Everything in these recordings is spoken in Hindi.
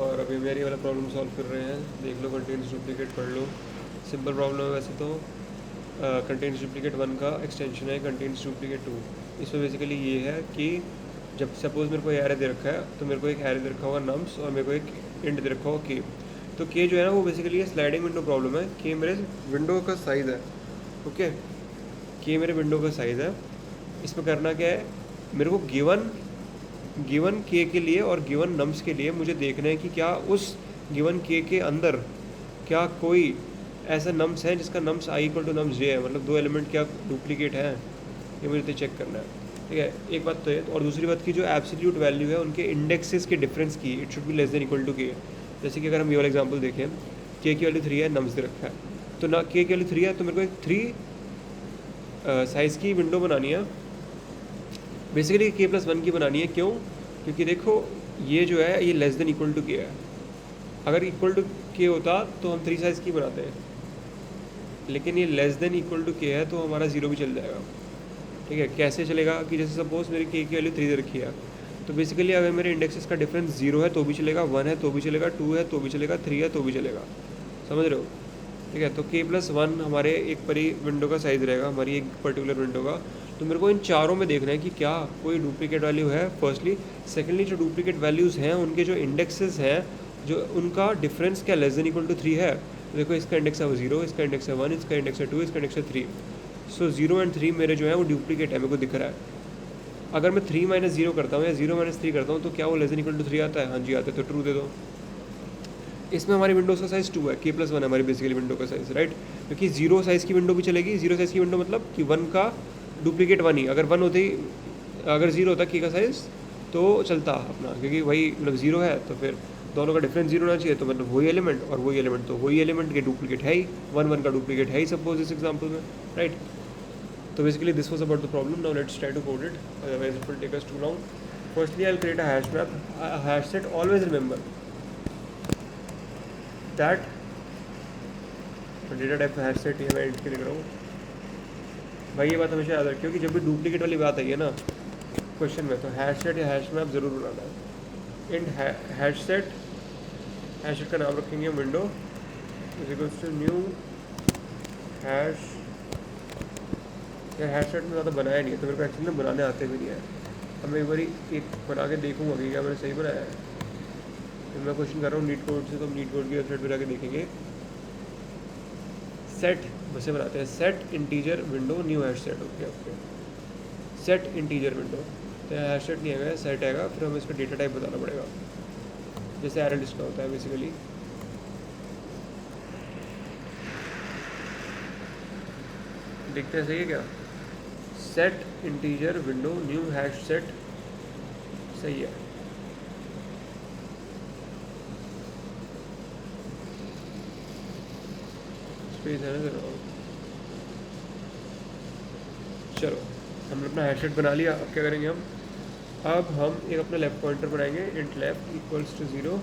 और अभी मेरी वाला प्रॉब्लम सॉल्व कर रहे हैं। देख लो, कंटेंट्स डुप्लीकेट पढ़ लो। सिंपल प्रॉब्लम है वैसे तो। कंटेंट्स डुप्लीकेट 1 का एक्सटेंशन है कंटेंट्स डुप्लीकेट 2। इसमें बेसिकली ये है कि जब सपोज़ मेरे को एरे दे रखा है, तो मेरे को एक एरे दे रखा होगा नम्स और मेरे को एक इंट दे रखा होगा के। तो के जो है ना वो बेसिकली स्लाइडिंग विंडो प्रॉब्लम है। के मेरे विंडो का साइज़ है। ओके, के मेरे विंडो का साइज़ है। इसमें करना क्या है, मेरे को गिवन के लिए और गिवन नम्स के लिए मुझे देखना है कि क्या उस गिवन के अंदर क्या कोई ऐसा नम्स है जिसका nums I equal to nums J है, मतलब 2 एलिमेंट क्या डुप्लीकेट हैं, ये मुझे तो चेक करना है। ठीक है, एक बात तो है। और दूसरी बात की जो एब्सोल्यूट वैल्यू है उनके इंडेक्सेस के डिफरेंस की, it should be less than equal to K. जैसे कि अगर हम ये वाला एग्जांपल देखें, के की वैल्यू 3 है, नम्स दे रखा है, तो ना के की वैल्यू 3 है तो मेरे को एक 3 साइज़ की विंडो बनानी है। बेसिकली के प्लस 1 की बनानी है। क्यों? क्योंकि देखो ये जो है ये लेस देन इक्वल टू के है। अगर इक्वल टू के होता तो हम 3 साइज़ की बनाते हैं, लेकिन ये लेस देन इक्वल टू के है तो हमारा 0 भी चल जाएगा। ठीक है, कैसे चलेगा कि जैसे सपोज़ मेरी के की वैल्यू 3 दे रखी है, तो बेसिकली अगर मेरे इंडेक्सेस का डिफरेंस 0 है तो भी चलेगा, 1 है तो भी चलेगा, 2 है तो भी चलेगा, 3 है तो भी चलेगा। समझ रहे हो? ठीक है, तो के प्लस 1 हमारे एक परी विंडो का साइज़ रहेगा, हमारी एक पर्टिकुलर विंडो का। तो मेरे को इन चारों में देखना है कि क्या कोई डुप्लीकेट वैल्यू है फर्स्टली। सेकेंडली जो डुप्लीकेट वैल्यूज़ हैं उनके जो इंडेक्सेस हैं, जो उनका डिफरेंस क्या लेस देन इक्वल टू 3 है। तो देखो इसका इंडेक्स है 0, इसका इंडेक्स है 1, इसका इंडेक्स है 2, इसका इंडेक्स है 3। सो 0 एंड 3 मेरे जो है वो डुप्लीकेट है, मेरे को दिख रहा है। अगर मैं 3 माइनस 0 करता हूँ या 0 माइनस 3 करता हूँ तो क्या वो लेस देन इक्वल टू 3 आता है? हाँ जी आता है, तो ट्रू दे दो। इसमें हमारी विंडोज़ का साइज़ 2 है, के प्लस 1 है हमारी बेसिकली विंडो का साइज़, राइट। क्योंकि 0 साइज़ की विंडो भी चलेगी। 0 साइज़ की विंडो मतलब कि 1 का डुप्लीकेट 1 ही। अगर 1 होती, अगर 0 होता के का साइज़ तो चलता अपना, क्योंकि वही मतलब 0 है तो फिर दोनों का डिफरेंस 0 होना चाहिए। तो मतलब वही एलिमेंट और वही एलिमेंट, तो वही एलिमेंट के डुप्लीकेट है ही, 1 का डुप्लीकेट है ही सपोज इस एग्जाम्पल में, right. So basically this was about the problem. Now let's try to code it, otherwise it will take us too long. Firstly I'll create a hash map, a hash set. Always remember that data type hash set ये मैं इंट के लिख रहा हूँ भाई। ये बात हमेशा याद रखियो कि जब भी डुप्लीकेट वाली बात आई है ना क्वेश्चन में, तो हैश सेट या हैश मैप ज़रूर बनाना है। इंट हैश सेट का नाम रखेंगे window is equals to new hash. यार हैश सेट में ज़्यादा बनाया नहीं है तो मेरे को एक्चुअली बनाने आते भी नहीं है। अब मैं एक बार एक बना के देखूँगा कि क्या मैंने सही बनाया है। तो मैं क्वेश्चन कर रहा हूँ नीट कोड से, तो हम नीट कोड की वेबसाइट पर जाके देखेंगे। सेट वैसे बनाते हैं, set integer window new hash set. Okay okay, set integer window, तो हैश सेट नहीं आएगा, सेट आएगा। फिर हमें इसका डेटा टाइप बताना पड़ेगा, जैसे एरे लिस्ट का होता है बेसिकली। देखते हैं सही है क्या? Set integer window new hash set, सही है। स्पेस है ना जरा। चलो हमने अपना हैश सेट बना लिया। अब क्या करेंगे हम? अब हम एक अपना लेफ्ट पॉइंटर बनाएंगे, इंट लेफ्ट इक्वल्स टू 0।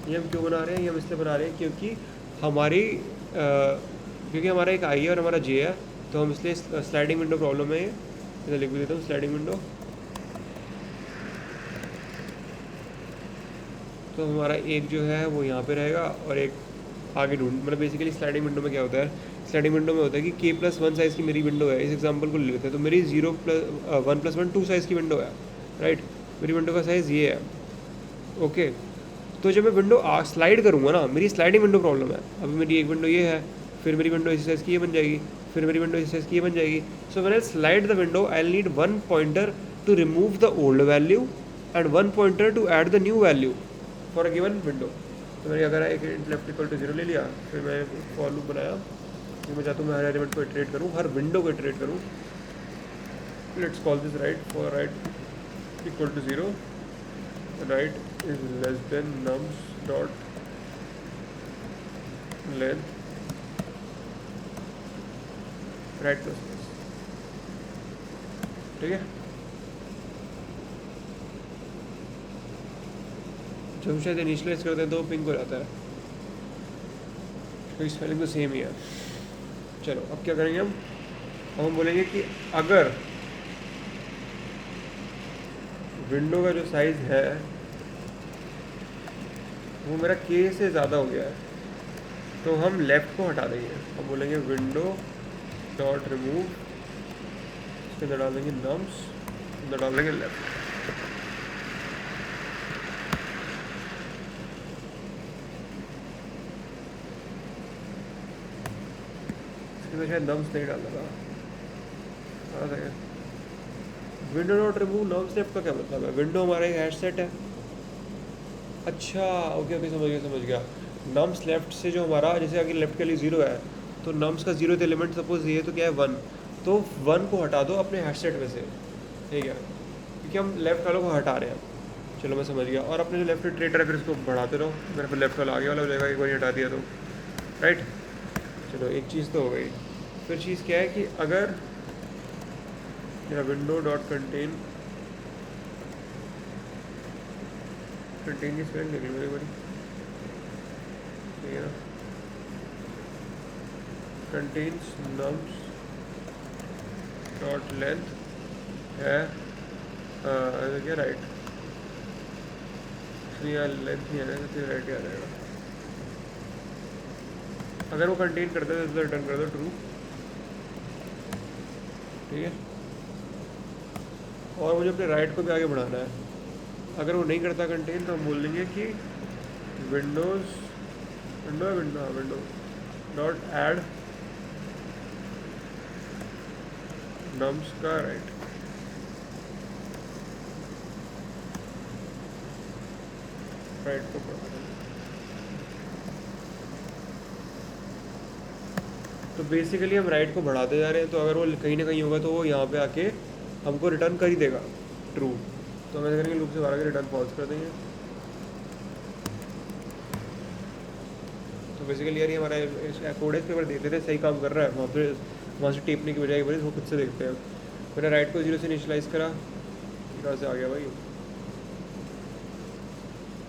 ये हम क्यों बना रहे हैं? ये हम इसलिए बना रहे हैं क्योंकि हमारा एक आई है और हमारा जे है, तो हम इसलिए स्लाइडिंग विंडो प्रॉब्लम है। ये इधर लिख भी देता हूँ, स्लाइडिंग विंडो। तो हमारा एक जो है वो यहाँ पे रहेगा और एक आगे ढूंढ, मतलब बेसिकली स्लाइडिंग विंडो में क्या होता है, स्लाइडिंग विंडो में होता है कि के प्लस 1 साइज़ की मेरी विंडो है। इस एग्जांपल को ले लेते हैं, तो मेरी 1 प्लस 1 2 साइज़ की विंडो है, राइट। मेरी विंडो का साइज़ ये है, ओके। तो जब मैं विंडो स्लाइड करूँगा ना, मेरी स्लाइडिंग विंडो प्रॉब्लम है। अभी मेरी एक विंडो ये है, फिर मेरी विंडो इसी साइज़ की ये बन जाएगी, फिर मेरी विंडो इसी साइज़ की ये बन जाएगी। So when I slide the window I need 1 pointer to remove the old value and 1 pointer to add the new value for a given window. तो मैंने अगर एक लेफ्ट इक्वल टू 0 ले लिया, फिर मैं फॉर लूप बनाया कि मैं चाहता हूँ मैं हर एलिमेंट को इटरेट करूँ, हर विंडो को इटरेट करूँ। Let's call this right for right equal to 0, right is less than nums dot length right plus plus. ठीक है, जब शायद इनिशियलाइज करते हैं तो पिंक हो जाता है, तो स्पेलिंग तो सेम ही है। चलो अब क्या करेंगे हम बोलेंगे कि अगर विंडो का जो साइज़ है वो मेरा के से ज़्यादा हो गया है, तो हम लेफ़्ट को हटा देंगे। हम बोलेंगे विंडो डॉट रिमूव, इसके अंदर डाल देंगे नम्स, अंदर डाल देंगे लेफ़्ट। इसके अंदर शायद नम्स नहीं डालना था। Window dot remove nums left का क्या मतलब है? विंडो हमारा एक हैश सेट है। अच्छा, ओके ओके, समझ गया। नम्स लेफ्ट से जो हमारा, जैसे अगर लेफ्ट के लिए 0 है तो नम्स का 0th एलिमेंट सपोज ये, तो क्या है 1, तो 1 को हटा दो अपने हैश सेट में से, ठीक है, क्योंकि हम लेफ्ट वालों को हटा रहे हैं। चलो मैं समझ गया। और अपने जो लेफ्ट इटरेटर है फिर इसको बढ़ाते रहो, मेरा फिर लेफ्ट वाला आगे वाला हो जाएगा एक बार हटा दिया तो, राइट। चलो एक चीज़ तो हो गई। फिर चीज़ क्या है कि अगर मेरा विंडो डॉट कंटेन की स्पेलिंग देख लो मेरी बारी, ठीक है ना, कंटेन्स नम्स डॉट लेंथ है क्या राइट, इसलिए लेंथ नहीं आएगा तो राइट ही आ जाएगा। अगर वो कंटेन करता है तो रिटर्न कर दो ट्रू, ठीक है। और मुझे अपने राइट को भी आगे बढ़ाना है। अगर वो नहीं करता कंटेन तो हम बोल देंगे कि विंडो डॉट ऐड नम्स का राइट। को बढ़ा देंगे। तो बेसिकली हम राइट को बढ़ाते जा रहे हैं, तो अगर वो कहीं ना कहीं होगा तो वो यहाँ पे आके हमको रिटर्न कर ही देगा ट्रू। तो हम ऐसा करेंगे लूप से बाहर के रिटर्न फॉल्स कर देंगे। तो बेसिकली यार ये हमारा कोड है, पेपर देख लेते हैं सही काम कर रहा है, वहाँ से टेपने की बजाय वो खुद से देखते हैं। मैंने राइट को 0 से इनिशियलाइज़ करा, कहाँ से आ गया भाई,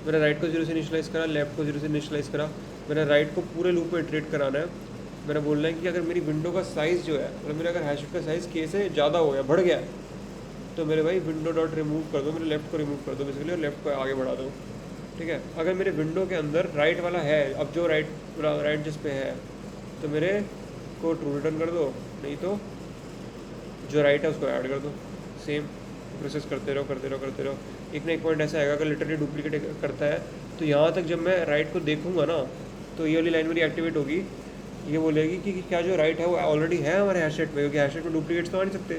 मैंने राइट को 0 से इनिशियलाइज़ करा, लेफ्ट को 0 से इनिशियलाइज़ करा। मैंने राइट को पूरे लूप में इटरेट कराना है। मैंने बोलना है कि अगर मेरी विंडो का साइज़ जो है, मतलब मेरा अगर हैश का साइज़ के से ज़्यादा हो गया, बढ़ गया, तो मेरे भाई विंडो डॉट रिमूव कर दो, मेरे लेफ्ट को रिमूव कर दो बेसिकली, और लेफ्ट को आगे बढ़ा दो, ठीक है। अगर मेरे विंडो के अंदर राइट वाला है, अब जो राइट जिस पे है, तो मेरे को ट्रू रिटर्न कर दो, नहीं तो जो राइट है उसको ऐड कर दो। सेम प्रोसेस करते रहो। एक ना एक पॉइंट ऐसा आएगा अगर लिटरली डुप्लीकेट करता है, तो यहाँ तक जब मैं राइट को देखूंगा ना, तो ये वाली लाइन मेरी एक्टिवेट होगी, ये बोलेगी कि क्या जो राइट है वो ऑलरेडी है हमारे हैशसेट में, क्योंकि हैशसेट में डुप्लीकेट्स तो आ नहीं सकते,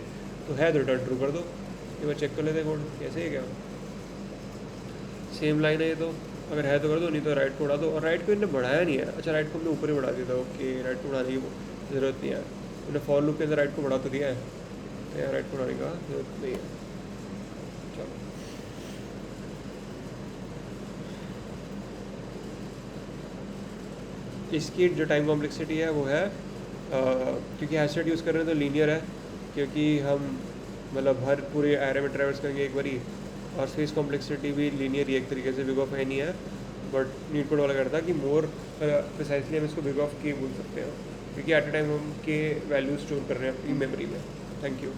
तो है तो रिटर्न ट्रू कर दो। ये बार चेक कर लेते हैं कोड कैसे है क्या, सेम लाइन है ये तो, अगर है तो कर दो, नहीं तो राइट को उड़ा दो। और राइट को इन्हें बढ़ाया नहीं है, अच्छा राइट को हमने ऊपर ही बढ़ा दिया था, ओके राइट को बढ़ाने की ज़रूरत नहीं है, मैंने फॉर लूप के अंदर राइट को बढ़ा तो दिया है, तो यहाँ राइट को बढ़ाने का जरूरत नहीं है। चलो इसकी जो टाइम कॉम्प्लेक्सिटी है वो है क्योंकि हैशसेट यूज़ कर रहे हैं तो लीनियर है, क्योंकि हम मतलब हर पूरे एरे में ट्रैवर्स करेंगे एक बारी, और स्पेस कॉम्प्लेक्सिटी भी लीनियर ही एक तरीके से, बिग ऑफ है नहीं है, बट नीड कोड वाला करता है कि मोर प्रिसाइसली हम इसको बिग ऑफ के बोल सकते हैं, क्योंकि एट अ टाइम हम के वैल्यू स्टोर कर रहे हैं अपनी मेमोरी में। Thank you.